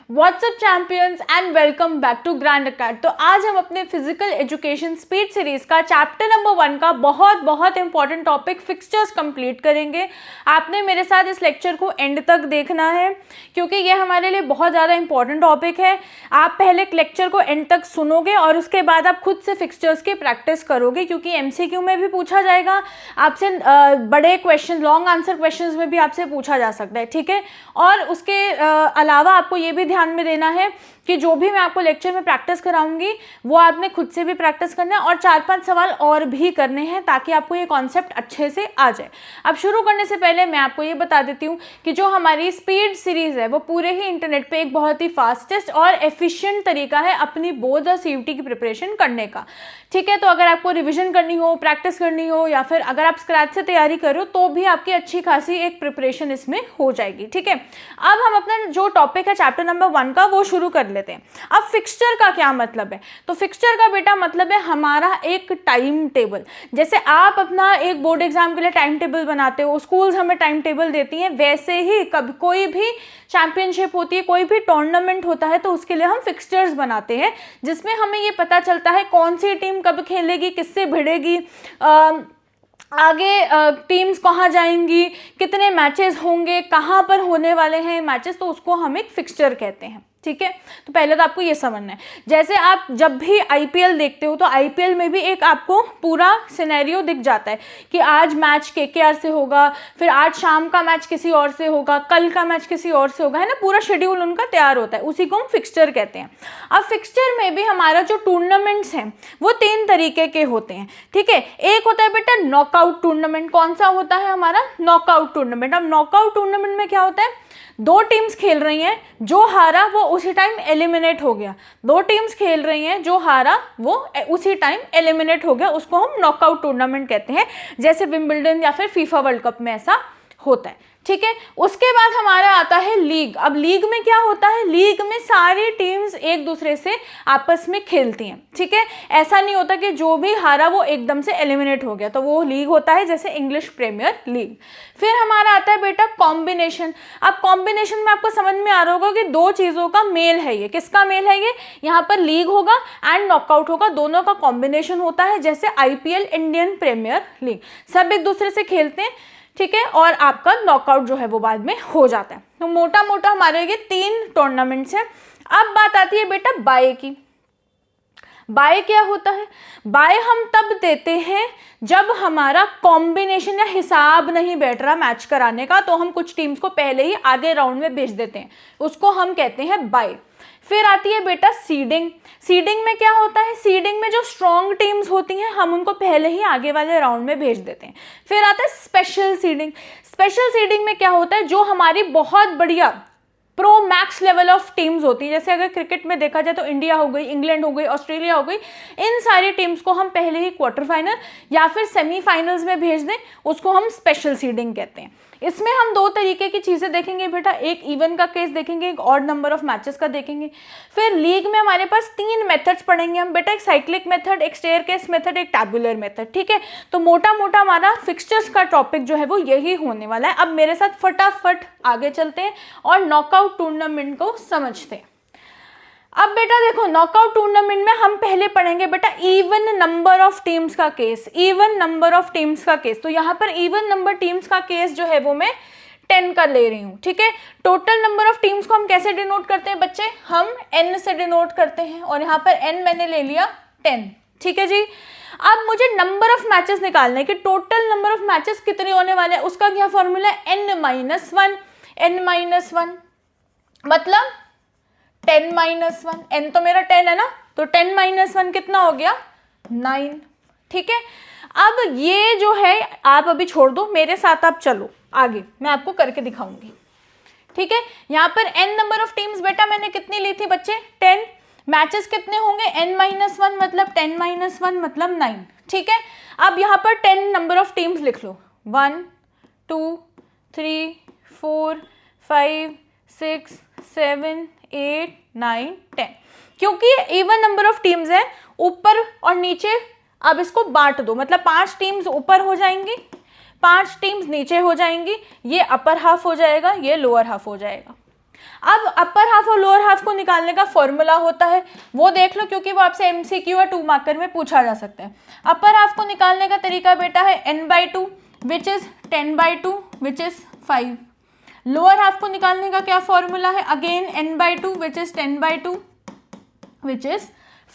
WhatsApp champions and welcome back to Grand Academy. तो आज हम अपने फिजिकल एजुकेशन स्पीड सीरीज का चैप्टर नंबर 1 का बहुत इंपॉर्टेंट टॉपिक फिक्सचर्स कंप्लीट करेंगे। आपने मेरे साथ इस लेक्चर को एंड तक देखना है क्योंकि ये हमारे लिए बहुत ज़्यादा इंपॉर्टेंट टॉपिक है। आप पहले लेक्चर को एंड तक सुनोगे और उसके बाद आप खुद से फिक्सचर्स की प्रैक्टिस करोगे क्योंकि एमसीक्यू में भी पूछा जाएगा आपसे, बड़े क्वेश्चन लॉन्ग आंसर क्वेश्चंस में भी आपसे पूछा जा सकता है, ठीक है। और उसके अलावा आपको ये भी ध्यान में देना है कि जो भी मैं आपको लेक्चर में प्रैक्टिस कराऊंगी वो आपने खुद से भी प्रैक्टिस करना है और 4-5 सवाल और भी करने हैं ताकि आपको ये कॉन्सेप्ट अच्छे से आ जाए। अब शुरू करने से पहले मैं आपको ये बता देती हूँ कि जो हमारी स्पीड सीरीज है वो पूरे ही इंटरनेट पे एक बहुत ही फास्टेस्ट और एफिशिएंट तरीका है अपनी बोर्ड और सीयूटी की प्रिपरेशन करने का, ठीक है। तो अगर आपको रिविजन करनी हो, प्रैक्टिस करनी हो या फिर अगर आप स्क्रैच से तैयारी करो तो भी आपकी अच्छी खासी एक प्रिपरेशन इसमें हो जाएगी, ठीक है। अब हम अपना जो टॉपिक है चैप्टर नंबर 1 का वो शुरू कर लेते हैं। अब फिक्सचर का क्या मतलब है? तो फिक्सचर का बेटा मतलब है हमारा एक टाइम टेबल। जैसे आप अपना एक बोर्ड एग्जाम के लिए टाइम टेबल बनाते हो, स्कूल्स हमें टाइम टेबल देती हैं, वैसे ही कभी कोई भी चैंपियनशिप होती है, कोई भी टूर्नामेंट होता है तो उसके लिए हम फिक्सचर्स बनाते हैं जिसमें हमें ये पता चलता है कौन सी टीम कब खेलेगी, किससे भिड़ेगी, आगे टीम्स कहाँ जाएंगी, कितने मैचेस होंगे, कहाँ पर होने वाले हैं मैचेस, तो उसको हम एक फिक्सचर कहते हैं, ठीक है। तो पहले तो आपको ये समझना है, जैसे आप जब भी आईपीएल देखते हो तो आईपीएल में भी एक आपको पूरा सिनेरियो दिख जाता है कि आज मैच केकेआर से होगा, फिर आज शाम का मैच किसी और से होगा, कल का मैच किसी और से होगा, है ना। पूरा शेड्यूल उनका तैयार होता है, उसी को हम फिक्सचर कहते हैं। अब फिक्सचर में भी हमारा जो टूर्नामेंट्स हैं वो 3 तरीके के होते हैं, ठीक है। एक होता है बेटा नॉकआउट टूर्नामेंट। कौन सा होता है हमारा? Knockout tournament. अब नॉकआउट टूर्नामेंट में क्या होता है, 2 टीम्स खेल रही हैं, जो हारा वो उसी टाइम एलिमिनेट हो गया। 2 टीम्स खेल रही हैं, जो हारा वो उसी टाइम एलिमिनेट हो गया, उसको हम नॉकआउट टूर्नामेंट कहते हैं। जैसे विंबलडन या फिर फीफा वर्ल्ड कप में ऐसा होता है, ठीक है। उसके बाद हमारा आता है लीग। अब लीग में क्या होता है? लीग में सारी टीम्स एक दूसरे से आपस में खेलती हैं, ठीक है। ऐसा नहीं होता कि जो भी हारा वो एकदम से एलिमिनेट हो गया, तो वो लीग होता है जैसे इंग्लिश प्रीमियर लीग। फिर हमारा आता है बेटा कॉम्बिनेशन। अब कॉम्बिनेशन में आपको समझ में आ रहा होगा कि 2 चीज़ों का मेल है ये। किसका मेल है ये? यहाँ पर लीग होगा एंड नॉकआउट होगा, दोनों का कॉम्बिनेशन होता है जैसे आईपीएल, इंडियन प्रीमियर लीग, सब एक दूसरे से खेलते हैं, ठीक है। और आपका नॉकआउट जो है वो बाद में हो जाता है। तो मोटा मोटा हमारे ये 3 टूर्नामेंट्स हैं। अब बात आती है बेटा बाय की। बाय क्या होता है? बाय हम तब देते हैं जब हमारा कॉम्बिनेशन या हिसाब नहीं बैठ रहा मैच कराने का, तो हम कुछ टीम्स को पहले ही आगे राउंड में भेज देते हैं, उसको हम कहते हैं बाय। फिर आती है बेटा सीडिंग। सीडिंग में क्या होता है? सीडिंग में जो स्ट्रॉन्ग टीम्स होती हैं हम उनको पहले ही आगे वाले राउंड में भेज देते हैं। फिर आता है स्पेशल सीडिंग। स्पेशल सीडिंग में क्या होता है? जो हमारी बहुत बढ़िया pro max level of teams होती है, जैसे अगर क्रिकेट में देखा जाए तो इंडिया हो गई, इंग्लैंड हो गई, ऑस्ट्रेलिया हो गई, इन सारी टीम्स को हम पहले ही क्वार्टर फाइनल या फिर सेमीफाइनल्स में भेज दें, उसको हम स्पेशल सीडिंग कहते हैं। इसमें हम 2 तरीके की चीज़ें देखेंगे बेटा, एक इवन का केस देखेंगे, एक ऑड नंबर ऑफ मैचेस का देखेंगे। फिर लीग में हमारे पास 3 मेथड्स पढ़ेंगे हम बेटा, एक साइक्लिक मेथड, एक स्टेयरकेस मेथड, एक टैबुलर मेथड, ठीक है। तो मोटा मोटा हमारा फिक्सचर्स का टॉपिक जो है वो यही होने वाला है। अब मेरे साथ फटाफट आगे चलते हैं और नॉकआउट टूर्नामेंट को समझते हैं। अब बेटा देखो, नॉकआउट टूर्नामेंट में हम पहले पढ़ेंगे बेटा इवन नंबर ऑफ टीम्स का case. Even number of teams का केस, तो यहाँ पर इवन नंबर टीम्स का केस जो है वो मैं 10 का ले रही हूँ, ठीक है। टोटल नंबर ऑफ टीम्स को हम कैसे डिनोट करते हैं बच्चे? हम n से डिनोट करते हैं और यहाँ पर n मैंने ले लिया 10, ठीक है जी। अब मुझे नंबर ऑफ मैचेस निकालना है कि टोटल नंबर ऑफ मैचेस कितने होने वाले हैं। उसका क्या फॉर्मूला है? n-1। n-1 मतलब 10-1। n तो मेरा 10 है ना, तो 10-1 कितना हो गया? 9, ठीक है। अब ये जो है आप अभी छोड़ दो, मेरे साथ आप चलो आगे, मैं आपको करके दिखाऊंगी, ठीक है। यहाँ पर n नंबर ऑफ टीम्स बेटा मैंने कितनी ली थी बच्चे? 10। मैचेस कितने होंगे? n-1 मतलब 10-1 मतलब 9, ठीक है। अब यहाँ पर 10 नंबर ऑफ टीम्स लिख लो, 1 2 3 4 5 6 7 8 9 10, क्योंकि इवन नंबर ऑफ टीम्स है ऊपर और नीचे। अब इसको बांट दो, मतलब 5 टीम्स ऊपर हो जाएंगी, 5 टीम्स नीचे हो जाएंगी, ये अपर हाफ हो जाएगा, ये लोअर हाफ हो जाएगा। अब अपर हाफ और लोअर हाफ को निकालने का फॉर्मूला होता है, वो देख लो क्योंकि वो आपसे एमसीक्यू या 2 मार्कर में पूछा जा सकता है। अपर हाफ को निकालने का तरीका बेटा है n/2 which is 10/2 which is 5। Lower half को निकालने का क्या फॉर्मूला है, again n/2 which is 10/2 which is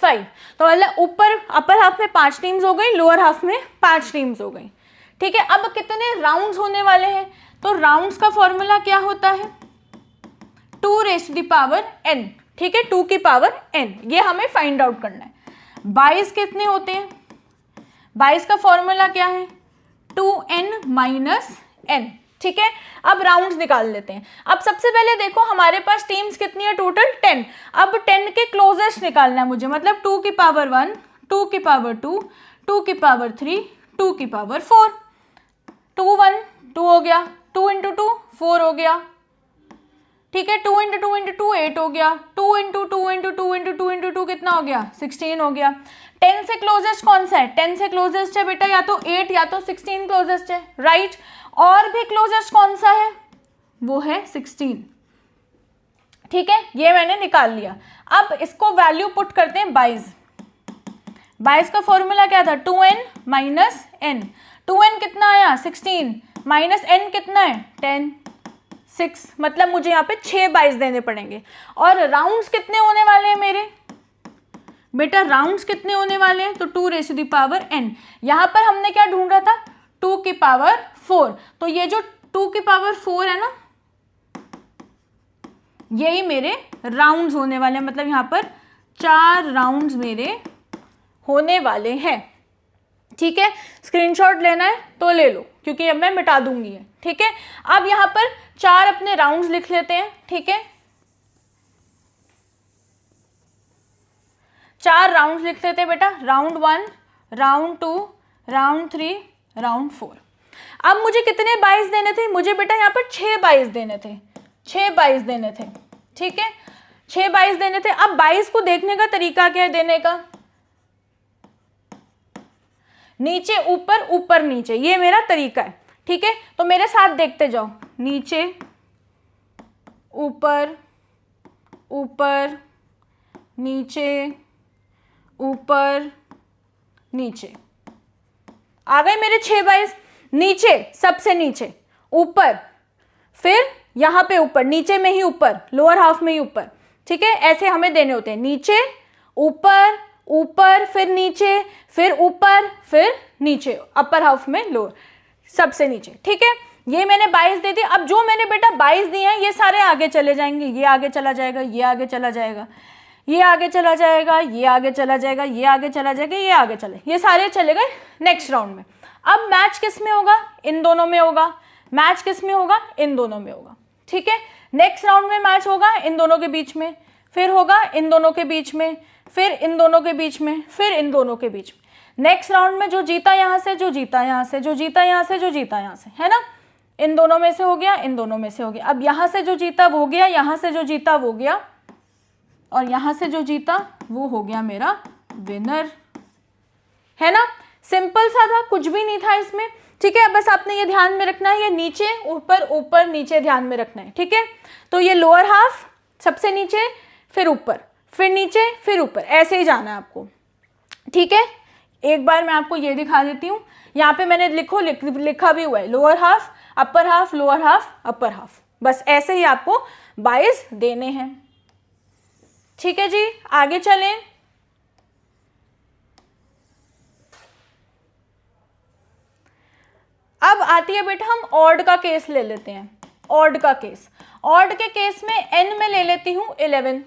5। तो मतलब ऊपर अपर हाफ में 5 टीम्स हो गई, लोअर हाफ में 5 टीम्स हो गई। ठीक है, अब कितने राउंड्स होने वाले हैं, तो राउंड्स का फॉर्मूला क्या होता है 2n। ठीक है, 2 की पावर n, ये हमें फाइंड आउट करना है। 22 कितने होते हैं, 22 का फॉर्मूला क्या है 2n - n। ठीक है, अब राउंड्स निकाल लेते हैं। अब सबसे पहले देखो हमारे पास टीम्स कितनी है टोटल 10। अब 10 के क्लोजेस्ट निकालना है मुझे, मतलब 2 की पावर 1, 2 की पावर 2, 2 की पावर 3, 2 की पावर 4। 2 1 2 हो गया, 2 × 2 4 हो गया। ठीक है, 2 × 2 × 2 8 हो गया, 2 × 2 × 2 × 2 × 2 कितना हो गया 16 हो गया। 10 से क्लोजेस्ट कौन सा है, 10 से क्लोजेस्ट है बेटा या तो 8 या तो 16 क्लोजेस्ट है, राइट। और भी क्लोजेस्ट कौन सा है, वो है 16। ठीक है, ये मैंने निकाल लिया। अब इसको वैल्यू पुट करते हैं 22। 22 का फॉर्मूला क्या था 2n - n। 2n कितना आया 16 माइनस n कितना है 10 6, मतलब मुझे यहाँ पे 6 22 देने पड़ेंगे। और राउंड्स कितने होने वाले हैं मेरे बेटा, राउंड्स कितने होने वाले हैं, तो 2n। यहाँ पर हमने क्या ढूंढ रहा था 2 की पावर 4, तो ये जो 2 की पावर 4 है ना, यही मेरे राउंड्स होने वाले हैं, मतलब यहाँ पर 4 राउंड्स मेरे होने वाले हैं। ठीक है, स्क्रीनशॉट लेना है तो ले लो क्योंकि अब मैं मिटा दूंगी है। ठीक है, अब यहाँ पर 4 अपने राउंड्स लिख लेते हैं। ठीक है, 4 राउंड्स लिख लेते हैं बेटा, राउंड 1, राउंड 2, राउंड 3, राउंड 4। अब मुझे कितने 22 देने थे, मुझे बेटा यहाँ पर 6 22 देने थे, 6 22 देने थे। ठीक है, 6 22 देने थे। अब 22 को देखने का तरीका क्या है देने का, नीचे ऊपर ऊपर नीचे, ये मेरा तरीका है। ठीक है, तो मेरे साथ देखते जाओ, नीचे ऊपर ऊपर नीचे ऊपर नीचे। आ गए मेरे 6 22। नीचे सबसे नीचे, ऊपर, फिर यहाँ पे ऊपर, नीचे में ही ऊपर, लोअर हाफ में ही ऊपर। ठीक है, ऐसे हमें देने होते हैं, नीचे ऊपर ऊपर फिर नीचे फिर ऊपर फिर नीचे, अपर हाफ में लोअर, सबसे नीचे। ठीक है, ये मैंने 22 दे दी। अब जो मैंने बेटा 22 दिए हैं ये सारे आगे चले जाएंगे, ये आगे चला जाएगा, ये आगे चला जाएगा, ये आगे चला जाएगा, ये आगे चला जाएगा, ये आगे चला जाएगा, ये आगे चले, ये सारे चले गए नेक्स्ट राउंड में। अब मैच किस में होगा, इन दोनों में होगा। मैच किस में होगा, इन दोनों में होगा। ठीक है, नेक्स्ट राउंड में मैच होगा इन दोनों के बीच में, फिर होगा इन दोनों के बीच में, फिर इन दोनों के बीच में, फिर इन दोनों के बीच में। नेक्स्ट राउंड में जो जीता यहाँ से, जो जीता यहाँ से, जो जीता यहाँ से, जो जीता यहाँ से, है ना, इन दोनों में से हो गया, इन दोनों में से हो गया। अब यहाँ से जो जीता वो गया, यहाँ से जो जीता वो गया, और यहाँ से जो जीता वो हो गया मेरा विनर, है ना। सिंपल सा था, कुछ भी नहीं था इसमें। ठीक है, बस आपने ये ध्यान में रखना है, ये नीचे ऊपर ऊपर नीचे ध्यान में रखना है। ठीक है, तो ये लोअर हाफ सबसे नीचे, फिर ऊपर, फिर नीचे, फिर ऊपर, ऐसे ही जाना है आपको। ठीक है, एक बार मैं आपको ये दिखा देती हूँ, यहाँ पे मैंने लिखा भी हुआ है, lower half upper half, lower half upper half, बस ऐसे ही आपको 22 देने हैं। ठीक है जी, आगे चलें। अब आती है बेटा, हम ऑड का केस ले लेते हैं। ऑड का केस, ऑड के केस में n में ले लेती हूँ 11,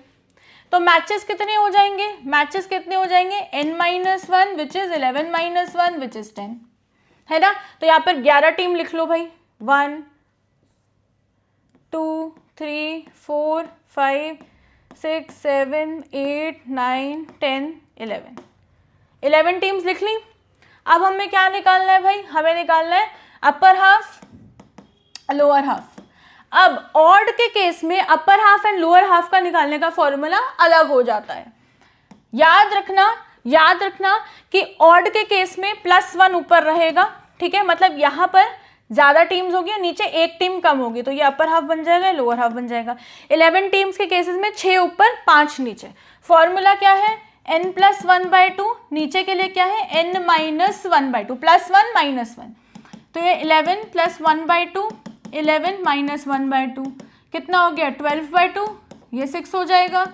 तो मैचेस कितने हो जाएंगे, मैचेस कितने हो जाएंगे n-1 which is 11-1 which is 10, है ना। तो यहाँ पर 11 टीम लिख लो भाई, 1 2 3 4 5 6 7 8 9 10 11 टीम्स लिख ली। अब हमें क्या निकालना है भाई, हमें निकालना है अपर हाफ लोअर हाफ। अब ऑड के केस में upper half and lower half का निकालने का फॉर्मूला अलग हो जाता है। याद रखना कि ऑड के केस में +1 ऊपर रहेगा। ठीक है, मतलब यहाँ पर ज़्यादा टीम्स होगी और नीचे एक टीम कम होगी तो ये अपर हाफ बन जाएगा, लोअर हाफ बन जाएगा। 11 टीम्स के केसेस में 6 ऊपर 5 नीचे। फॉर्मूला क्या है, n+1/2, नीचे के लिए क्या है n-1/2, +1 -1, तो ये 11 + 1/2, 11 - 1/2 कितना हो गया 12/2, ये 6 हो जाएगा,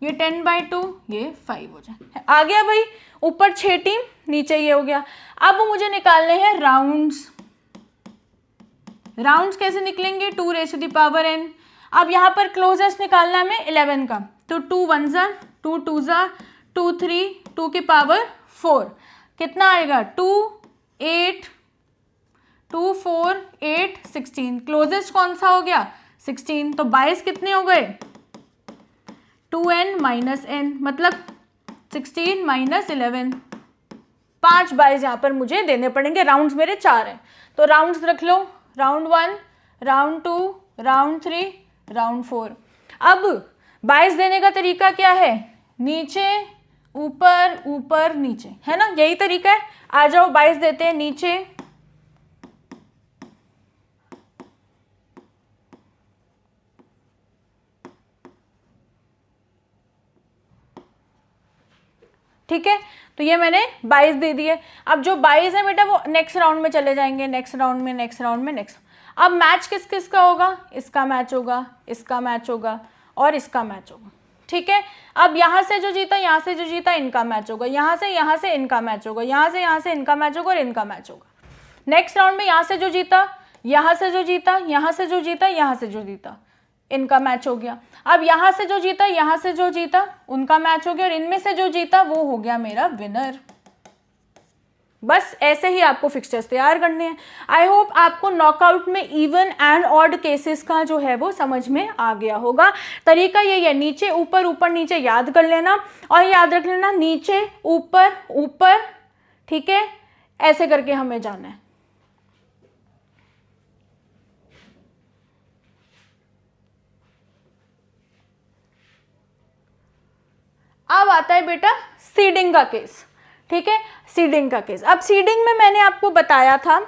ये 10/2, ये 5 हो जाएगा। आ गया भाई, ऊपर 6 टीम, नीचे ये हो गया। अब मुझे निकालने हैं राउंड्स। राउंड्स कैसे निकलेंगे, 2n। अब यहाँ पर क्लोजेस्ट निकालना है हमें 11 का, तो 2 1 ज़ा 2 2 ज़ा 2 3 2 की पावर 4 कितना आएगा 2 8 2 4 8 16। क्लोजेस्ट कौन सा हो गया 16, तो 22 कितने हो गए 2n - n, मतलब 16 - 11, 5 22 यहाँ पर मुझे देने पड़ेंगे। राउंड्स मेरे 4 हैं, तो राउंड्स रख लो, राउंड 1, राउंड 2, राउंड 3, राउंड 4। अब 22 देने का तरीका क्या है, नीचे ऊपर ऊपर नीचे, है ना, यही तरीका है। आ जाओ 22 देते हैं नीचे, ठीक है, तो ये मैंने 22 दे दिए। अब जो 22 है बेटा वो नेक्स्ट राउंड में चले जाएंगे, नेक्स्ट राउंड में, नेक्स्ट राउंड में, नेक्स्ट। अब मैच किस किस का होगा, इसका मैच होगा, इसका मैच होगा और इसका मैच होगा, ठीक है। अब यहाँ से जो जीता, यहाँ से जो जीता, इनका मैच होगा, यहाँ से इनका मैच होगा, यहाँ से इनका मैच होगा और इनका मैच होगा। नेक्स्ट राउंड में यहाँ से जो जीता, यहाँ से जो जीता, यहाँ से जो जीता, यहाँ से जो जीता, इनका मैच हो गया। अब यहाँ से जो जीता, यहाँ से जो जीता, उनका मैच हो गया और इनमें से जो जीता वो हो गया मेरा विनर। बस ऐसे ही आपको फिक्सचर्स तैयार करने हैं। आई होप आपको नॉकआउट में इवन एंड ऑड केसेस का जो है वो समझ में आ गया होगा। तरीका यही है, नीचे ऊपर ऊपर नीचे याद कर लेना और याद रख लेना नीचे ऊपर ऊपर, ठीक है, ऐसे करके हमें जाना है। अब आता है बेटा सीडिंग का केस, ठीक है, सीडिंग का केस। अब सीडिंग में मैंने आपको बताया था,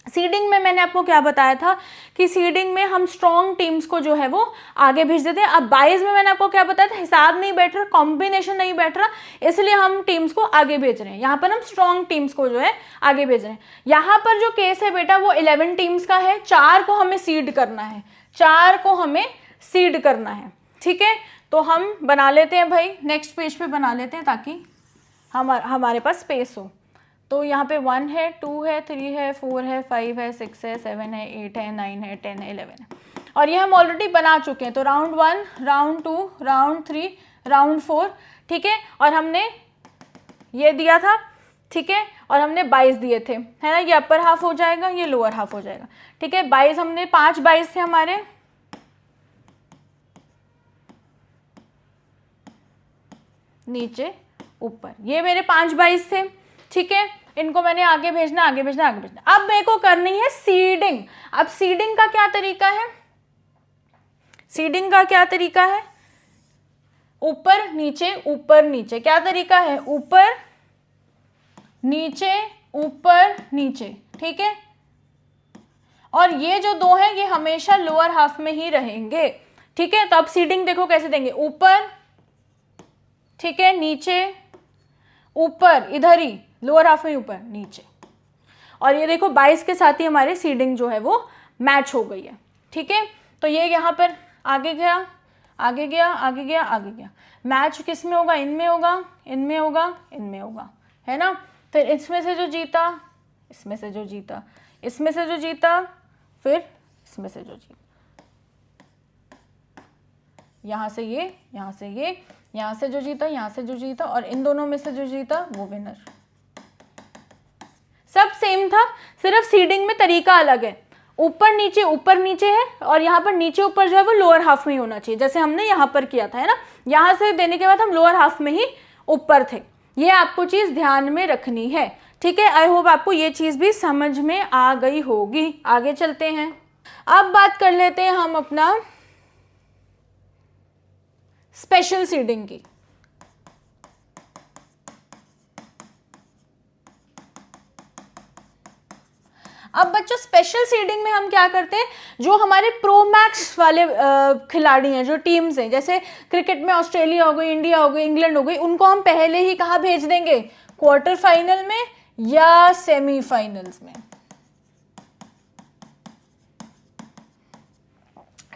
सीडिंग में मैंने आपको क्या बताया था कि सीडिंग में हम स्ट्रॉन्ग टीम्स को जो है वो आगे भेज देते हैं। अब 22 में मैंने आपको क्या बताया था, हिसाब नहीं बैठ रहा, कॉम्बिनेशन नहीं बैठ रहा, इसलिए हम टीम्स को आगे भेज रहे हैं। यहाँ पर हम स्ट्रॉन्ग टीम्स को जो है आगे भेज रहे हैं। यहाँ पर जो केस है बेटा वो 11 टीम्स का है, 4 को हमें सीड करना है, 4 को हमें सीड करना है, ठीक है। तो हम बना लेते हैं भाई, नेक्स्ट पेज पे बना लेते हैं ताकि हमारे पास स्पेस हो। तो यहाँ पे 1 है, 2 है, 3 है, 4 है, 5 है, 6 है, 7 है, 8 है, 9 है, 10 है, 11 है और ये हम ऑलरेडी बना चुके हैं। तो राउंड 1, राउंड 2, राउंड 3, राउंड 4, ठीक है, और हमने ये दिया था, ठीक है, और हमने 22 दिए थे, है ना, ये अपर हाफ हो जाएगा, ये लोअर हाफ हो जाएगा, ठीक है। 22 हमने 5 22 थे हमारे, नीचे ऊपर, ये मेरे 5 22 थे, ठीक है। इनको मैंने आगे भेजना, आगे भेजना, आगे भेजना। अब मेरे को करनी है सीडिंग। अब सीडिंग का क्या तरीका है, सीडिंग का क्या तरीका है, ऊपर नीचे, क्या तरीका है, ऊपर नीचे, ठीक है। और ये जो दो हैं ये हमेशा लोअर हाफ में ही रहेंगे, ठीक है। तो अब सीडिंग देखो कैसे देंगे, ऊपर, ठीक है, नीचे, ऊपर, इधर ही लोअर हाफ में, ऊपर नीचे। और ये देखो 22 के साथ ही हमारी सीडिंग जो है वो मैच हो गई है, ठीक है। तो ये यहाँ पर आगे गया, आगे गया, आगे गया, आगे गया। मैच किस में होगा, इनमें होगा, इनमें होगा, इनमें होगा, है ना। फिर इसमें से जो जीता, इसमें से जो जीता, इसमें से जो जीता, फिर इसमें से जो जीता, यहाँ से ये, यहाँ से ये, यहाँ से जो जीता, यहाँ से जो जीता और इन दोनों में से जो जीता वो विनर। सब सेम था, सिर्फ सीडिंग में तरीका अलग है। ऊपर नीचे है और यहाँ पर नीचे ऊपर जो है वो लोअर हाफ में ही होना चाहिए, जैसे हमने यहाँ पर किया था, है ना। यहाँ से देने के बाद हम लोअर हाफ में ही ऊपर थे। ये आपको चीज़ ध्यान में रखनी है, ठीक है। आई होप आपको ये चीज़ भी समझ में आ गई होगी। आगे चलते हैं, अब बात कर लेते हैं हम अपना स्पेशल सीडिंग की। अब बच्चों स्पेशल सीडिंग में हम क्या करते हैं, जो हमारे प्रो मैक्स वाले खिलाड़ी हैं, जो टीम्स हैं, जैसे क्रिकेट में ऑस्ट्रेलिया हो गई, इंडिया हो गई, इंग्लैंड हो गई, उनको हम पहले ही कहाँ भेज देंगे, क्वार्टर फाइनल में या सेमीफाइनल्स में।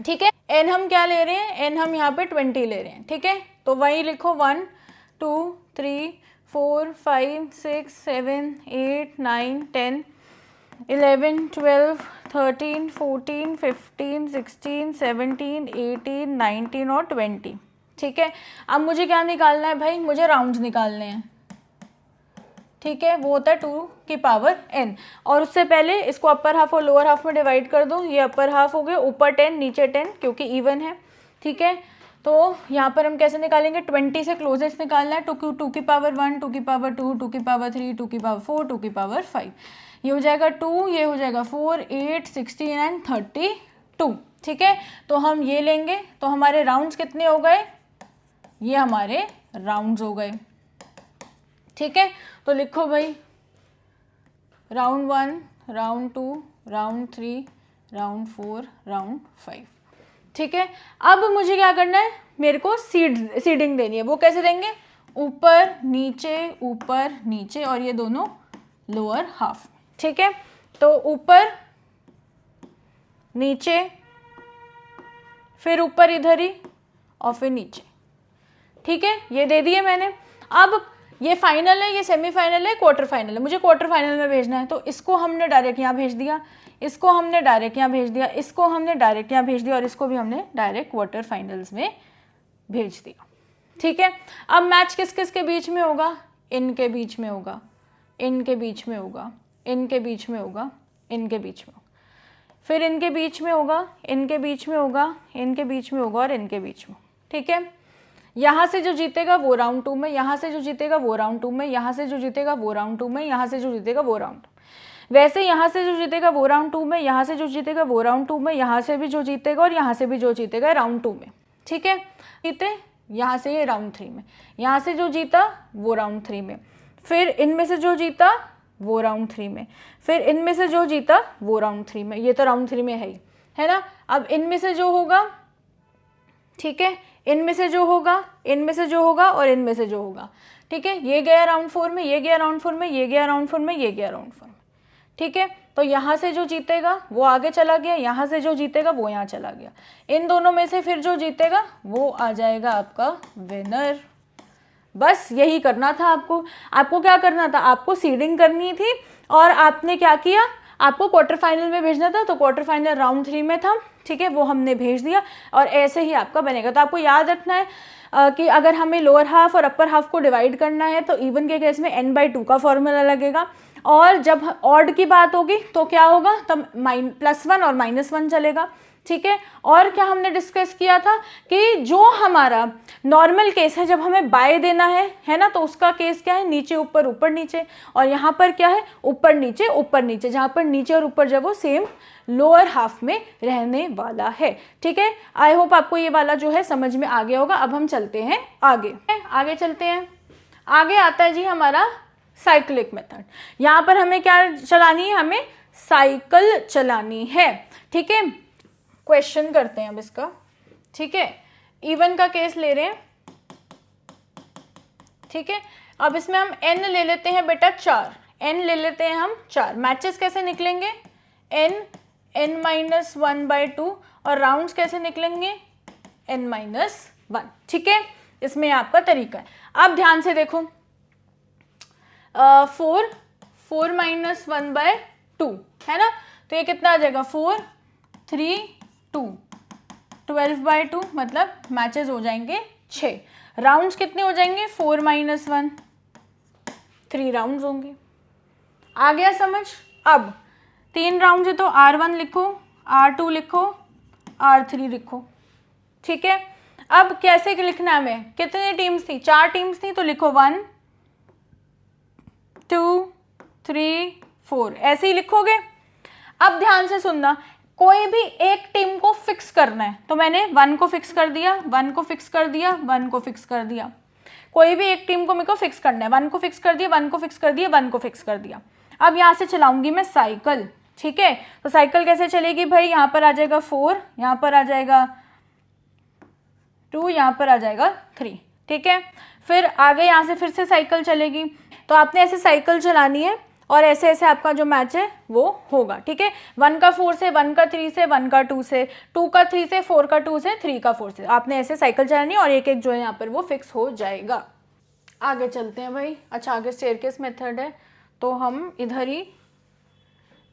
ठीक है, एन हम क्या ले रहे हैं, एन हम यहाँ पे 20 ले रहे हैं। ठीक है, तो वही लिखो 1 2 3 4 5 6 7 8 9 10 11 12 13 14 15 16 17 18 19 और 20। ठीक है, अब मुझे क्या निकालना है भाई, मुझे राउंड्स निकालने हैं। ठीक है, वो होता है 2 की पावर n, और उससे पहले इसको अपर हाफ और लोअर हाफ में डिवाइड कर दो। ये अपर हाफ हो गया, ऊपर 10 नीचे 10, क्योंकि इवन है। ठीक है, तो यहाँ पर हम कैसे निकालेंगे, 20 से क्लोजेस्ट निकालना है। 2 की पावर 1, 2 की पावर 2, 2 की पावर 3, 2 की पावर 4, 2 की पावर 5। ये हो जाएगा 2, ये हो जाएगा 4, 8, 16 एंड 32। ठीक है, तो हम ये लेंगे, तो हमारे राउंड्स कितने हो गए, ये हमारे राउंड्स हो गए। ठीक है, तो लिखो भाई round 1, round 2, round 3, round 4, round 5। ठीक है, अब मुझे क्या करना है, मेरे को सीडिंग देनी है। वो कैसे देंगे, ऊपर नीचे और ये दोनों लोअर हाफ। ठीक है, तो ऊपर नीचे, फिर ऊपर इधर ही, और फिर नीचे। ठीक है, ये दे दिए मैंने। अब ये फाइनल है, ये सेमीफाइनल है, क्वार्टर फाइनल है, मुझे क्वार्टर फाइनल में भेजना है, तो इसको हमने डायरेक्ट यहाँ भेज दिया, इसको हमने डायरेक्ट यहाँ भेज दिया, इसको हमने डायरेक्ट यहाँ भेज दिया, और इसको भी हमने डायरेक्ट क्वार्टर फाइनल्स में भेज दिया। ठीक है, अब मैच किस किस के बीच में होगा, इनके बीच में होगा, इनके बीच में होगा, इनके बीच में होगा, इनके बीच में होगा, फिर इनके बीच में होगा, इनके बीच में होगा, इनके बीच में होगा, और इनके बीच में। ठीक है, यहाँ से जो जीतेगा वो राउंड 2 में, यहाँ से जो जीतेगा वो राउंड 2 में, यहाँ से जो जीतेगा वो राउंड 2 में, यहाँ से जो जीतेगा वो राउंड। वैसे यहाँ से जो जीतेगा वो राउंड 2 में, यहाँ से जो जीतेगा वो राउंड 2 में, यहाँ से भी जो जीतेगा और यहाँ से भी जो जीतेगा राउंड 2 में। ठीक है, जीते यहाँ से ये राउंड 3 में, यहाँ से जो जीता वो राउंड 3 में, फिर इनमें से जो जीता वो राउंड 3 में, फिर इनमें से जो जीता वो राउंड 3 में। ये तो राउंड 3 में है ना। अब इनमें से जो होगा, ठीक है, इनमें से जो होगा, इनमें से जो होगा और इनमें से जो होगा। ठीक है, ये गया राउंड 4 में, ये गया राउंड 4 में, ये गया राउंड 4 में, ये गया राउंड 4 में। ठीक है, तो यहाँ से जो जीतेगा वो आगे चला गया, यहाँ से जो जीतेगा वो यहाँ चला गया, इन दोनों में से फिर जो जीतेगा वो आ जाएगा आपका विनर। बस यही करना था आपको। आपको क्या करना था, आपको सीडिंग करनी थी, और आपने क्या किया, आपको क्वार्टर फाइनल में भेजना था, तो क्वार्टर फाइनल राउंड 3 में था। ठीक है, वो हमने भेज दिया, और ऐसे ही आपका बनेगा। तो आपको याद रखना है कि अगर हमें लोअर हाफ और अपर हाफ को डिवाइड करना है तो इवन के केस में n/2 का फॉर्मूला लगेगा, और जब ऑड की बात होगी तो क्या होगा, तब +1 और -1 चलेगा। ठीक है, और क्या हमने डिस्कस किया था कि जो हमारा नॉर्मल केस है, जब हमें बाय देना है ना, तो उसका केस क्या है, नीचे ऊपर ऊपर नीचे, और यहाँ पर क्या है, ऊपर नीचे, जहाँ पर नीचे और ऊपर जब वो सेम लोअर हाफ में रहने वाला है। ठीक है, आई होप आपको ये वाला जो है समझ में आ गया होगा। अब हम चलते हैं आगे चलते हैं। आगे आता है जी हमारा साइक्लिक मेथड। यहाँ पर हमें क्या चलानी है, हमें साइकिल चलानी है। ठीक है, क्वेश्चन करते हैं अब इसका। ठीक है, इवन का केस ले रहे हैं। ठीक है, अब इसमें हम n ले लेते हैं बेटा 4, n ले लेते हैं हम 4। मैचेस कैसे निकलेंगे, n-1/2, और राउंड्स कैसे निकलेंगे, n-1। ठीक है, इसमें आपका तरीका है। अब ध्यान से देखो, 4 -1/2 है ना, तो ये कितना आ जाएगा, 4 3 2 12/2, मतलब मैचेस हो जाएंगे 6। राउंड्स कितने हो जाएंगे, 4 -1, 3 राउंड्स होंगे। आ गया समझ। अब 3 राउंड है तो R1 लिखो, R2 लिखो, R3 लिखो। ठीक है, अब कैसे लिखना है हमें, कितनी टीम्स थी, 4 टीम्स थी, तो लिखो 1 2 3 4, ऐसे ही लिखोगे। अब ध्यान से सुनना, कोई भी एक टीम को फिक्स करना है, तो मैंने 1 को फिक्स कर दिया, 1 को फिक्स कर दिया, 1 को फिक्स कर दिया। कोई भी एक टीम को मेरे को फिक्स करना है, 1 को फिक्स कर दिया, 1 को फिक्स कर दिया, 1 को फिक्स कर दिया। अब यहाँ से चलाऊंगी मैं साइकिल। ठीक है। तो साइकिल कैसे चलेगी भाई, यहाँ पर आ जाएगा 4, यहाँ पर आ जाएगा 2, यहाँ पर आ जाएगा 3, ठीक है। फिर आगे यहाँ से फिर से साइकिल चलेगी, तो आपने ऐसे साइकिल चलानी है और ऐसे ऐसे आपका जो मैच है वो होगा, ठीक है। 1 का 4 से, 1 का 3 से, 1 का 2 से, 2 का 3 से, 4 का 2 से, 3 का 4 से, आपने ऐसे साइकिल चलानी है और एक एक जो है यहाँ पर वो फिक्स हो जाएगा। आगे चलते हैं भाई। अच्छा, आगे स्टेयरकेस मेथड है, तो हम इधर ही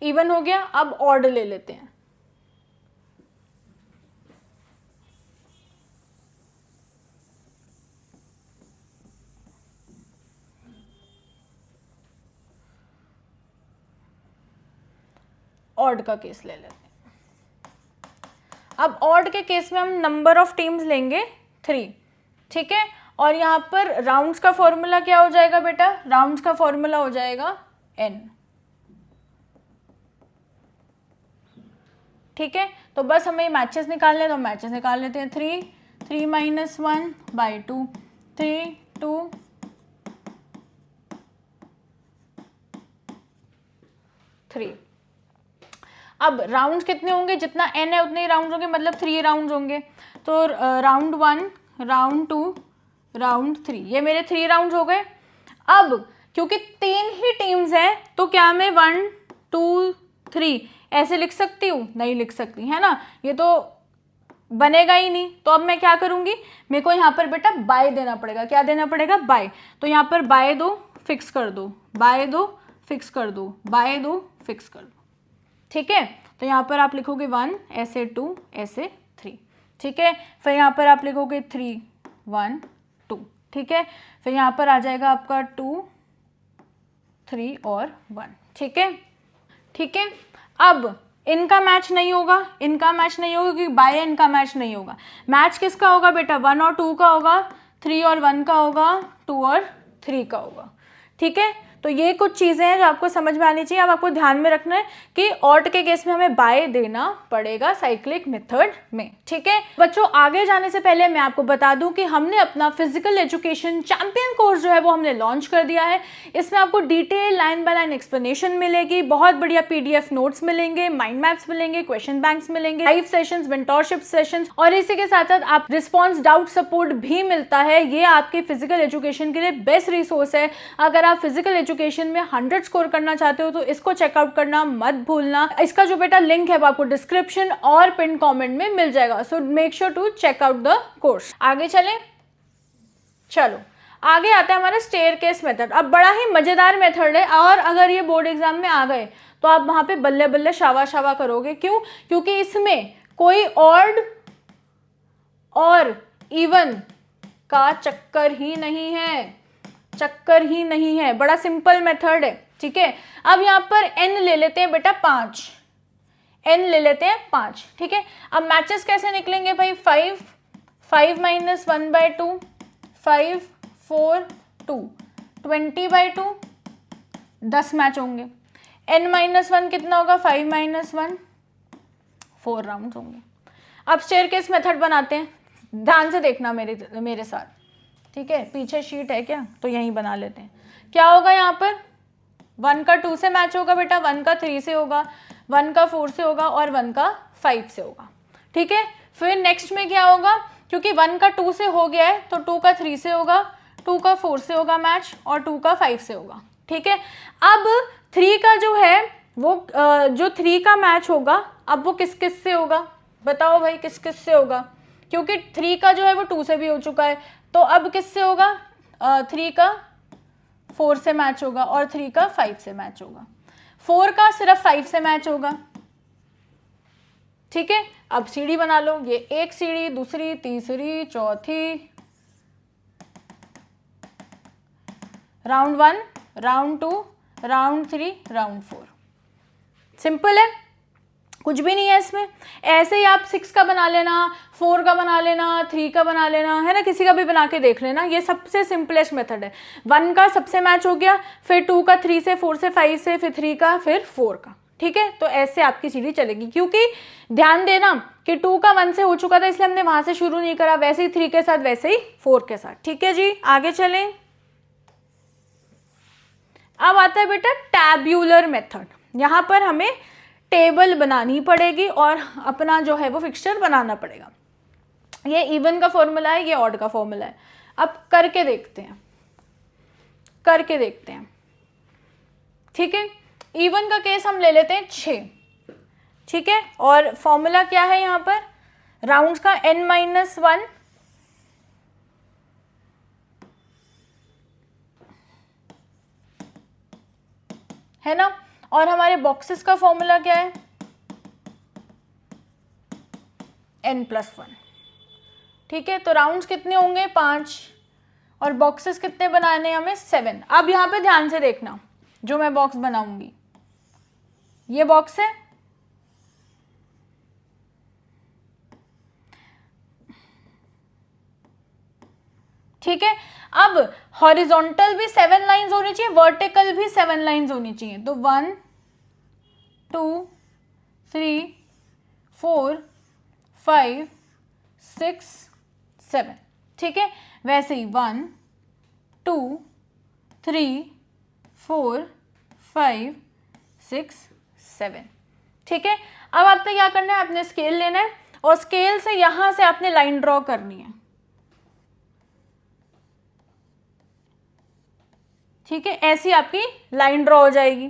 इवन हो गया, अब ऑड ले लेते हैं। ऑड का केस ले लेते हैं। अब ऑड के केस में हम नंबर ऑफ टीम्स लेंगे 3, ठीक है। और यहाँ पर राउंड्स का फॉर्मूला क्या हो जाएगा बेटा, राउंड्स का फॉर्मूला हो जाएगा n, ठीक है। तो बस हमें मैचेस निकालने, तो मैचेस निकाल लेते हैं। 3, 3 - 1/2, 3, 2, 3। अब राउंड्स कितने होंगे, जितना n है उतने ही राउंड होंगे, मतलब 3 राउंड होंगे। तो राउंड 1, राउंड 2, राउंड 3, ये मेरे 3 राउंड हो गए। अब क्योंकि 3 ही टीम्स हैं, तो क्या मैं 1, 2, 3 ऐसे लिख सकती हूँ, नहीं लिख सकती, है ना, ये तो बनेगा ही नहीं। तो अब मैं क्या करूँगी, मेरे को यहाँ पर बेटा बाय देना पड़ेगा। क्या देना पड़ेगा, बाय। तो यहाँ पर बाय दो, फिक्स कर दो, बाय दो, फिक्स कर दो, बाय दो, फिक्स कर दो, ठीक है। तो यहाँ पर आप लिखोगे 1, ऐसे 2, ऐसे 3, ठीक है। फिर यहाँ पर आप लिखोगे 3, 1, 2, ठीक है। फिर यहाँ पर आ जाएगा आपका 2, 3 और 1, ठीक है, ठीक है। अब इनका मैच नहीं होगा, इनका मैच नहीं होगा क्योंकि बाय इनका मैच नहीं होगा। मैच किसका होगा बेटा, 1 और 2 का होगा, 3 और 1 का होगा, 2 और 3 का होगा, ठीक है। तो ये कुछ चीज़ें हैं जो आपको समझ में आनी चाहिए। अब आपको ध्यान में रखना है कि ऑड के केस में हमें बाय देना पड़ेगा साइक्लिक मेथड में, ठीक है। बच्चों, आगे जाने से पहले मैं आपको बता दूं कि हमने अपना फिजिकल एजुकेशन चैंपियन कोर्स जो है वो हमने लॉन्च कर दिया है। इसमें आपको detail line by line explanation मिलेगी, बहुत बढ़िया PDF नोट्स मिलेंगे, माइंड मैप्स मिलेंगे, क्वेश्चन बैंक्स मिलेंगे, लाइव सेशंस, मेंटोरशिप सेशंस, और इसी के साथ साथ आप रिस्पॉन्स डाउट सपोर्ट भी मिलता है। ये आपके फिजिकल एजुकेशन के लिए बेस्ट रिसोर्स है। अगर आप फिजिकल एजुकेशन में 100 स्कोर करना चाहते हो तो इसको चेकआउट करना मत भूलना। इसका जो बेटा लिंक है वो आपको डिस्क्रिप्शन और पिन कमेंट में मिल जाएगा, so make sure to check out the course. आगे चलें, चलो आगे आता है हमारा स्टेयरकेस मेथड। अब बड़ा ही मजेदार मेथड है, और अगर ये बोर्ड एग्जाम में आ गए तो आप वहां पे बल्ले बल्ले शावा शावा करोगे। क्यों, क्योंकि इसमें कोई ऑड और इवन का चक्कर ही नहीं है, चक्कर ही नहीं है, बड़ा सिंपल मेथड है, ठीक है। अब यहाँ पर n ले लेते हैं बेटा 5, n ले लेते हैं 5, ठीक है। अब मैचेस कैसे निकलेंगे भाई, 5, 5 - 1/2, 5, 4, 2, 20/2, 10 मैच होंगे। n - 1 कितना होगा, 5 - 1, 4 राउंड होंगे। अब स्टेयरकेस मेथड बनाते हैं, ध्यान से देखना मेरे साथ, ठीक है। पीछे शीट है क्या, तो यहीं बना लेते हैं। क्या होगा यहाँ पर, 1 का 2 से मैच होगा बेटा, 1 का 3 से होगा, 1 का 4 से होगा और 1 का 5 से होगा, ठीक है। फिर नेक्स्ट में क्या होगा, क्योंकि 1 का 2 से हो गया है तो 2 का 3 से होगा, 2 का 4 से होगा मैच और 2 का 5 से होगा, ठीक है। अब 3 का जो है वो जो 3 का मैच होगा, अब वो किस किस से होगा, बताओ भाई किस किस से होगा, क्योंकि 3 का जो है वो 2 से भी हो चुका है, तो अब किससे होगा, 3 का 4 से मैच होगा और 3 का 5 से मैच होगा, 4 का सिर्फ 5 से मैच होगा, ठीक है। अब सीढ़ी बना लो, ये एक सीढ़ी, दूसरी, तीसरी, चौथी, round 1, round 2, round 3, round 4। Simple है, कुछ भी नहीं है इसमें। ऐसे ही आप 6 का बना लेना, 4 का बना लेना, 3 का बना लेना, है ना, किसी का भी बना के देख लेना। ये सबसे सिंपलेस्ट मेथड है। 1 का सबसे मैच हो गया, फिर 2 का 3 से, 4 से, 5 से, फिर 3 का, फिर 4 का, ठीक है। तो ऐसे आपकी सीढ़ी चलेगी, क्योंकि ध्यान देना कि 2 का 1 से हो चुका था इसलिए हमने वहां से शुरू नहीं करा, वैसे ही 3 के साथ, वैसे ही 4 के साथ, ठीक है जी। आगे चलें। अब आता है बेटा टैब्यूलर मेथड। यहाँ पर हमें टेबल बनानी पड़ेगी और अपना जो है वो फिक्सचर बनाना पड़ेगा। ये इवन का फॉर्मूला है, ये ऑड का फॉर्मूला है। अब करके देखते हैं, करके देखते हैं, ठीक है। इवन का केस हम ले लेते हैं 6, ठीक है। और फॉर्मूला क्या है यहाँ पर, राउंड्स का n-1 है ना, और हमारे बॉक्सेस का फॉर्मूला क्या है, n+1, ठीक है। तो राउंड्स कितने होंगे 5 और बॉक्सेस कितने बनाने हैं हमें 7। अब यहाँ पे ध्यान से देखना, जो मैं बॉक्स बनाऊंगी ये बॉक्स है, ठीक है। अब हॉरिजॉन्टल भी 7 लाइंस होनी चाहिए, वर्टिकल भी 7 लाइंस होनी चाहिए। तो 1 2 3 4 5 6 7, ठीक है। वैसे ही 1 2 3 4 5 6 7, ठीक है। अब आपने क्या करना है, आपने स्केल लेना है और स्केल से यहां से आपने लाइन ड्रॉ करनी है, ठीक है। ऐसी आपकी लाइन ड्रॉ हो जाएगी,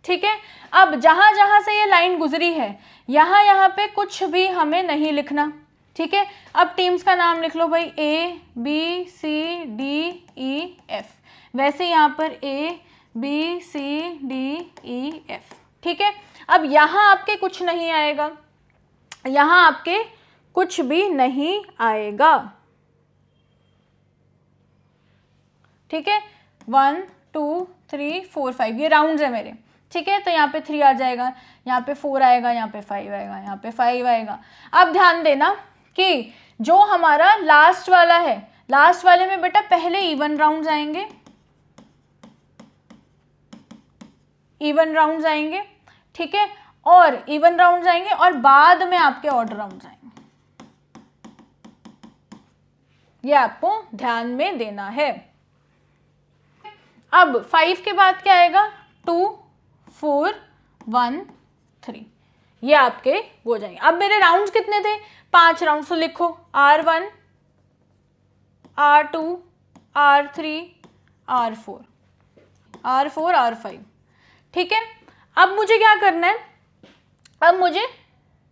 ठीक है। अब जहां जहां से ये लाइन गुजरी है यहाँ पे कुछ भी हमें नहीं लिखना, ठीक है। अब टीम्स का नाम लिख लो भाई, ABCDEF। वैसे यहाँ पर ABCDEF, ठीक है। अब यहाँ आपके कुछ नहीं आएगा, यहाँ आपके कुछ भी नहीं आएगा, ठीक है। 1 2 3 4 5 ये राउंड्स है मेरे, ठीक है। तो यहाँ पे 3 आ जाएगा, यहाँ पे 4 आएगा, यहाँ पे 5 आएगा, यहाँ पे 5 आएगा। अब ध्यान देना कि जो हमारा लास्ट वाला है, लास्ट वाले में बेटा पहले इवन राउंड्स आएंगे, इवन राउंड्स आएंगे, ठीक है। और इवन राउंड्स आएंगे और बाद में आपके ऑड राउंड्स आएंगे, ये आपको ध्यान में देना है। अब 5 के बाद क्या आएगा, 2 4 1 3, ये आपके हो जाएंगे। अब मेरे राउंड्स कितने थे, 5 राउंड्स, तो लिखो R1 R2 R3 R4 R4 R5, ठीक है। अब मुझे क्या करना है, अब मुझे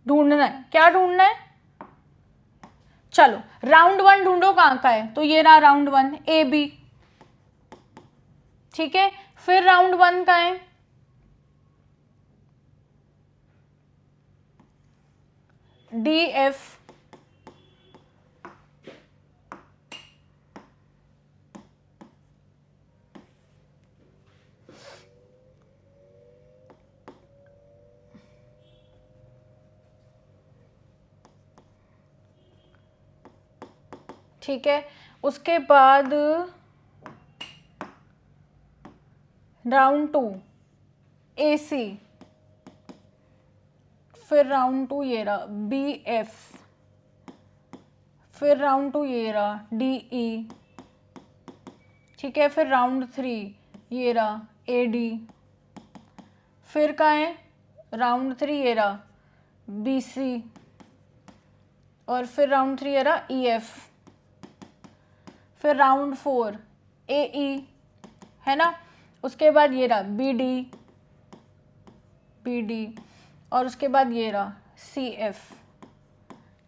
ढूंढना है, क्या ढूंढना है, चलो राउंड 1 ढूंढो, कहाँ का है, तो ये रहा राउंड 1 AB, ठीक है। फिर राउंड 1 का है DF, ठीक है। उसके बाद राउंड 2 AC, फिर राउंड 2 ये रहा BF, फिर राउंड 2 ये रहा DE, ठीक है। फिर राउंड 3 ये रहा AD, फिर का है राउंड 3 ये रहा BC, और फिर राउंड 3 ये रहा EF, फिर राउंड 4 AE, है ना। उसके बाद ये रहा BD, और उसके बाद ये रहा CF,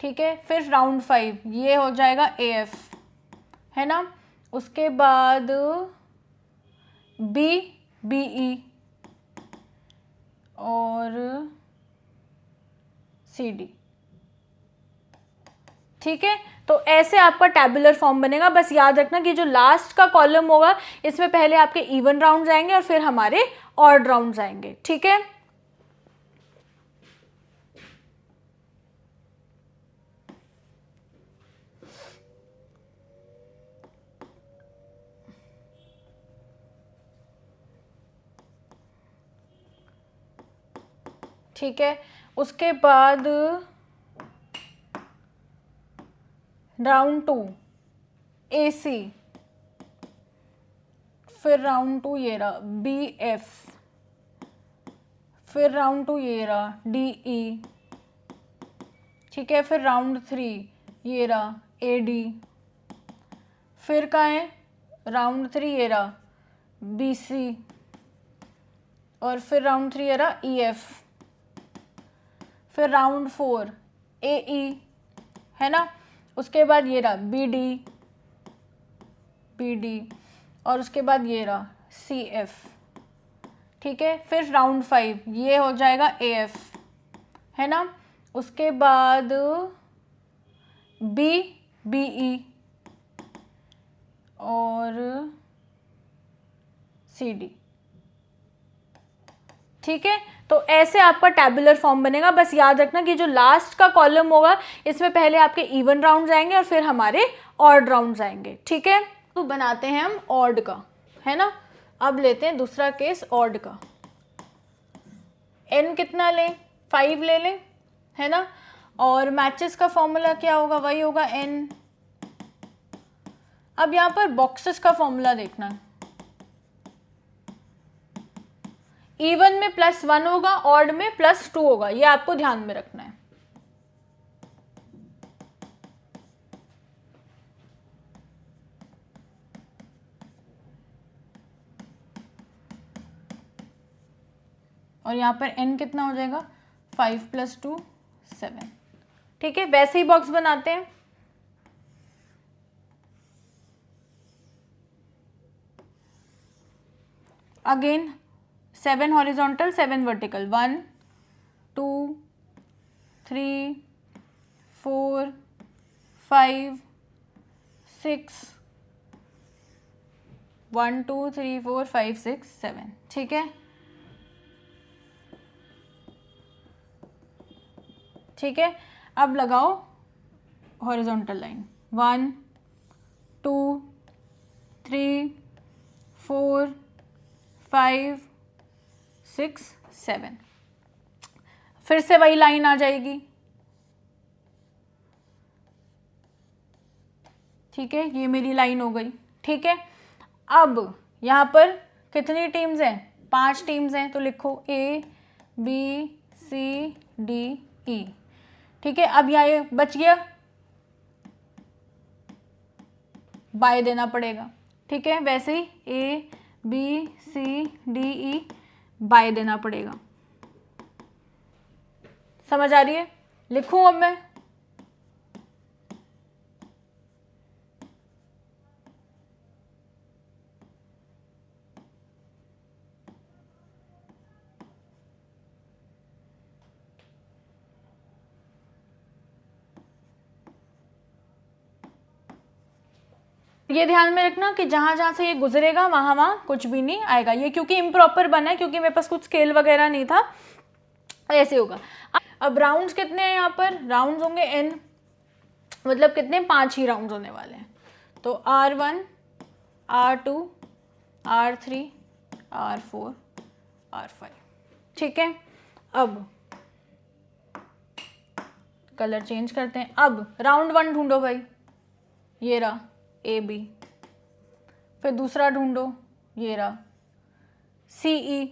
ठीक है। फिर राउंड 5 ये हो जाएगा AF, है ना। उसके बाद BE और CD, ठीक है। तो ऐसे आपका टैबुलर फॉर्म बनेगा। बस याद रखना कि जो लास्ट का कॉलम होगा इसमें पहले आपके इवन राउंड्स आएंगे और फिर हमारे ऑड राउंड्स आएंगे, ठीक है। ठीक है। उसके बाद राउंड 2 AC, फिर राउंड 2 ये रहा BF, फिर राउंड 2 ये रहा डी ई, ठीक है। फिर राउंड 3 ये रहा ए डी, फिर कहाँ है राउंड 3 ये रहा बी सी, और फिर राउंड 3 ये रहा ई एफ, फिर राउंड 4 ए ई, है ना। उसके बाद ये रहा बी डी, बी डी, और उसके बाद ये रहा सी एफ, ठीक है। फिर राउंड 5 ये हो जाएगा ए एफ, है ना। उसके बाद बी, बी ई और सी डी, ठीक है। तो ऐसे आपका टैबुलर फॉर्म बनेगा। बस याद रखना कि जो लास्ट का कॉलम होगा इसमें पहले आपके इवन राउंड्स आएंगे और फिर हमारे ऑड राउंड्स आएंगे, ठीक है। तो बनाते हैं हम ऑड का, है ना। अब लेते हैं दूसरा केस ऑड का। n कितना लें, 5 ले लें, है ना। और मैचेस का फॉर्मूला क्या होगा, वही होगा n। अब यहाँ पर बॉक्सेस का फॉर्मूला देखना है। इवन में +1 होगा, ऑड में +2 होगा, ये आपको ध्यान में रखना है। और यहाँ पर n कितना हो जाएगा 5 + 2 7, ठीक है। वैसे ही बॉक्स बनाते हैं। अगेन 7 हॉरिजॉन्टल 7 वर्टिकल, 1 2 3 4 5 6, 1 2 3 4 5 6 7, ठीक है, ठीक है। अब लगाओ हॉरिजॉन्टल लाइन, 1 2 3 4 5 6 7, फिर से वही लाइन आ जाएगी, ठीक है। ये मेरी लाइन हो गई, ठीक है। अब यहाँ पर कितनी टीम्स हैं, 5 टीम्स हैं, तो लिखो A B C D E, ठीक है। अब यहाँ ये बच गया, बाय देना पड़ेगा, ठीक है। वैसे ही A B C D E by देना पड़ेगा। समझ आ रही है, लिखूं अब मैं, ये ध्यान में रखना कि जहां जहां से ये गुजरेगा वहां वहां कुछ भी नहीं आएगा। ये क्योंकि इम्प्रॉपर बना है, क्योंकि मेरे पास कुछ स्केल वगैरह नहीं था, ऐसे होगा। अब राउंड्स कितने हैं, यहाँ पर राउंड्स होंगे n, मतलब कितने 5 ही राउंड्स होने वाले हैं। तो R1 R2 R3 R4 R5, ठीक है। अब कलर चेंज करते हैं। अब राउंड 1 ढूंढो भाई, ये रहा ए बी, फिर दूसरा ढूंढो, ये रहा सी ई,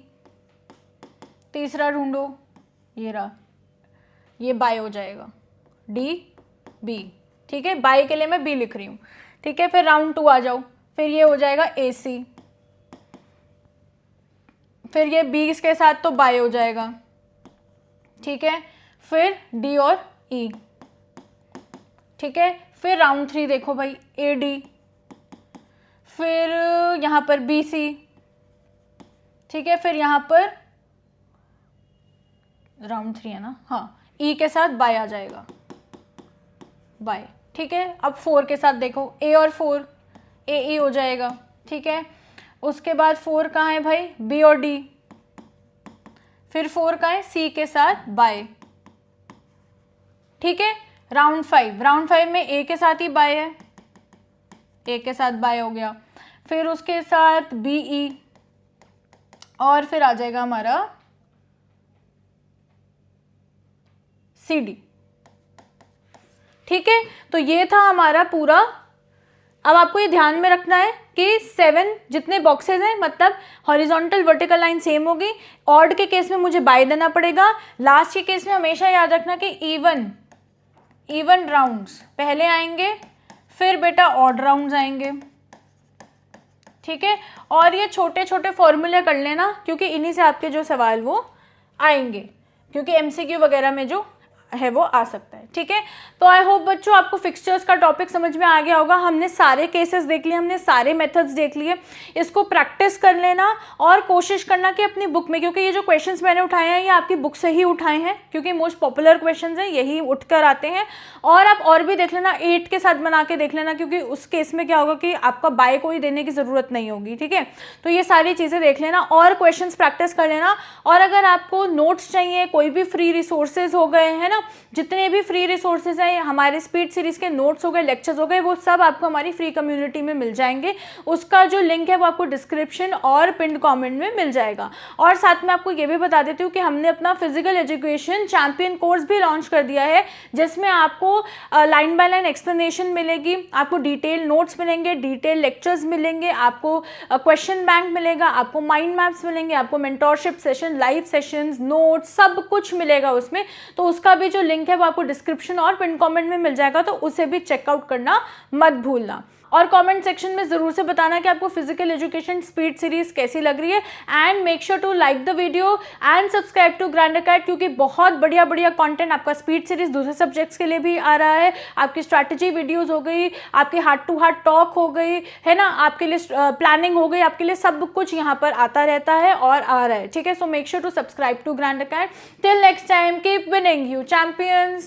तीसरा ढूंढो, ये रहा, ये बाय हो जाएगा डी बी, ठीक है। बाय के लिए मैं बी लिख रही हूँ, ठीक है। फिर राउंड 2 आ जाओ, फिर ये हो जाएगा ए सी, फिर ये बी के साथ तो बाय हो जाएगा, ठीक है। फिर डी और ई, ठीक है। फिर राउंड 3 देखो भाई, ए डी, फिर यहाँ पर बी सी, ठीक है। फिर यहाँ पर राउंड 3 है ना, हाँ, ई के साथ बाय आ जाएगा, बाय, ठीक है। अब 4 के साथ देखो, ए और 4 ए ई हो जाएगा, ठीक है। उसके बाद 4 कहाँ है भाई, बी और डी, फिर 4 कहाँ है, सी के साथ बाय, ठीक है। राउंड 5 में ए के साथ ही बाय है, ए के साथ बाय हो गया, फिर उसके साथ बी ई, और फिर आ जाएगा हमारा सी डी, ठीक है। तो ये था हमारा पूरा अब आपको ये ध्यान में रखना है कि 7 जितने बॉक्सेस हैं मतलब हॉरिजॉन्टल वर्टिकल लाइन सेम होगी। ऑड के केस में मुझे बाय देना पड़ेगा। लास्ट के केस में हमेशा याद रखना कि इवन राउंड्स पहले आएंगे, फिर बेटा ऑड राउंड्स आएंगे, ठीक है। और ये छोटे छोटे फॉर्मूले कर लेना क्योंकि इन्हीं से आपके जो सवाल वो आएंगे, क्योंकि एमसीक्यू वगैरह में जो है वो आ सकता है, ठीक है। तो आई होप बच्चों आपको फिक्सचर्स का टॉपिक समझ में आ गया होगा। हमने सारे केसेस देख लिए, हमने सारे मेथड्स देख लिए। इसको प्रैक्टिस कर लेना और कोशिश करना कि अपनी बुक में, क्योंकि ये जो क्वेश्चंस मैंने उठाए हैं ये आपकी बुक से ही उठाए हैं क्योंकि मोस्ट पॉपुलर क्वेश्चंस हैं, यही उठकर आते हैं। और आप और भी देख लेना, 8 के साथ बना के देख लेना क्योंकि उस केस में क्या होगा कि आपका बाय कोई देने की ज़रूरत नहीं होगी, ठीक है। तो ये सारी चीज़ें देख लेना और क्वेश्चंस प्रैक्टिस कर लेना। और अगर आपको नोट्स चाहिए, कोई भी फ्री रिसोर्सेज हो गए हैं ना, जितने भी फ्री रिसोर्सेज हैं, हमारे स्पीड सीरीज़ के नोट्स हो गए, लेक्चर्स हो गए, वो सब आपको हमारी फ्री कम्युनिटी में मिल जाएंगे। उसका जो लिंक है वो आपको डिस्क्रिप्शन और पिन्ड कमेंट में मिल जाएगा। और साथ में आपको ये भी बता देती हूँ कि हमने अपना फिजिकल एजुकेशन चैंपियन कोर्स भी लॉन्च कर दिया है, जिसमें आपको लाइन बाय लाइन एक्सप्लेनेशन मिलेगी, आपको डिटेल नोट्स मिलेंगे, डिटेल लेक्चर्स मिलेंगे, आपको क्वेश्चन बैंक मिलेगा, आपको माइंड मैप्स मिलेंगे, आपको mentorship session, live sessions, notes, सब कुछ मिलेगा उसमें। तो उसका भी जो लिंक है वो आपको डिस्क्रिप्शन और पिन कमेंट में मिल जाएगा, तो उसे भी चेकआउट करना मत भूलना। और कमेंट सेक्शन में ज़रूर से बताना कि आपको फिजिकल एजुकेशन स्पीड सीरीज़ कैसी लग रही है। And make sure to like the video and subscribe to Grand Academy क्योंकि बहुत बढ़िया बढ़िया कंटेंट आपका स्पीड सीरीज़ दूसरे सब्जेक्ट्स के लिए भी आ रहा है। आपकी स्ट्रैटेजी वीडियोज़ हो गई, आपकी हार्ट टू हार्ट टॉक हो गई, है ना, आपके लिए प्लानिंग हो गई, आपके लिए सब कुछ यहाँ पर आता रहता है और आ रहा है, ठीक है। So make sure to subscribe to Grand Academy. Till next time, keep winning you champions.